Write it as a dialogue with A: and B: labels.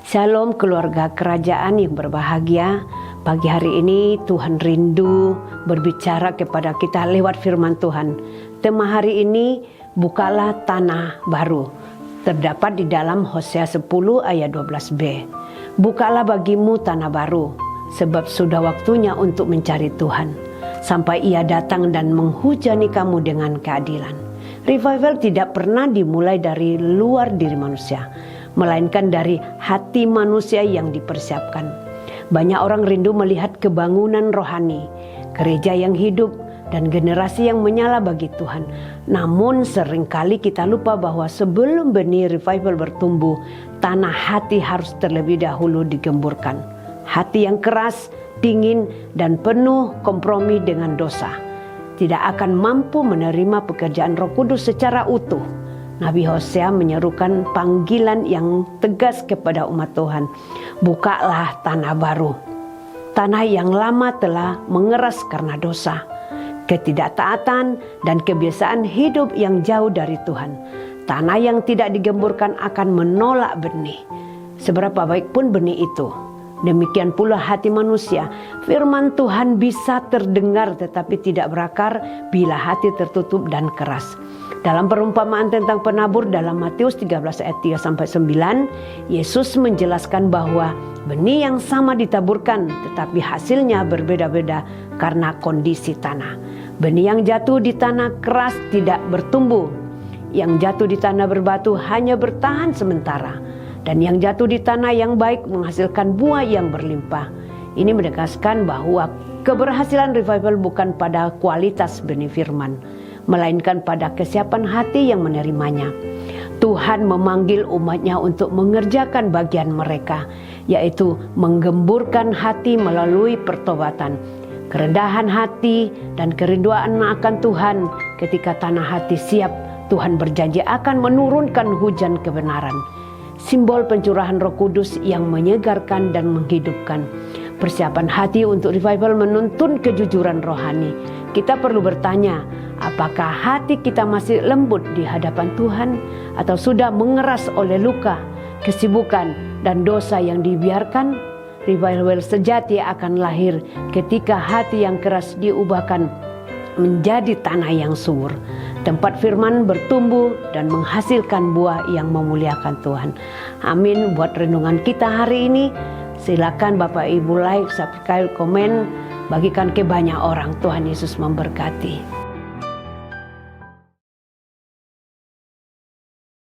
A: Shalom keluarga kerajaan yang berbahagia. Pagi hari ini Tuhan rindu berbicara kepada kita lewat firman Tuhan. Tema hari ini, bukalah tanah baru. Terdapat di dalam Hosea 10 ayat 12b. Bukalah bagimu tanah baru, sebab sudah waktunya untuk mencari Tuhan, sampai Ia datang dan menghujani kamu dengan keadilan. Revival tidak pernah dimulai dari luar diri manusia, melainkan dari hati manusia yang dipersiapkan. Banyak orang rindu melihat kebangunan rohani, gereja yang hidup, dan generasi yang menyala bagi Tuhan. Namun seringkali kita lupa bahwa sebelum benih revival bertumbuh, tanah hati harus terlebih dahulu digemburkan. Hati yang keras, dingin, dan penuh kompromi dengan dosa tidak akan mampu menerima pekerjaan Roh Kudus secara utuh. Nabi Hosea menyerukan panggilan yang tegas kepada umat Tuhan. Bukalah tanah baru. Tanah yang lama telah mengeras karena dosa, ketidaktaatan, dan kebiasaan hidup yang jauh dari Tuhan. Tanah yang tidak digemburkan akan menolak benih, seberapa baik pun benih itu. Demikian pula hati manusia. Firman Tuhan bisa terdengar tetapi tidak berakar bila hati tertutup dan keras. Dalam perumpamaan tentang penabur dalam Matius 13 ayat 3-9, Yesus menjelaskan bahwa benih yang sama ditaburkan tetapi hasilnya berbeda-beda karena kondisi tanah. Benih yang jatuh di tanah keras tidak bertumbuh. Yang jatuh di tanah berbatu hanya bertahan sementara. Dan yang jatuh di tanah yang baik menghasilkan buah yang berlimpah. Ini menegaskan bahwa keberhasilan revival bukan pada kualitas benih firman, melainkan pada kesiapan hati yang menerimanya. Tuhan memanggil umatnya untuk mengerjakan bagian mereka, yaitu menggemburkan hati melalui pertobatan, kerendahan hati, dan kerinduan akan Tuhan. Ketika tanah hati siap, Tuhan berjanji akan menurunkan hujan kebenaran. Simbol pencurahan Roh Kudus yang menyegarkan dan menghidupkan. Persiapan hati untuk revival menuntun kejujuran rohani. Kita perlu bertanya, apakah hati kita masih lembut di hadapan Tuhan atau sudah mengeras oleh luka, kesibukan, dan dosa yang dibiarkan? Revival sejati akan lahir ketika hati yang keras diubahkan menjadi tanah yang subur, tempat firman bertumbuh dan menghasilkan buah yang memuliakan Tuhan. Amin. Buat renungan kita hari ini, silakan Bapak Ibu like, subscribe, komen, bagikan ke banyak orang. Tuhan Yesus memberkati.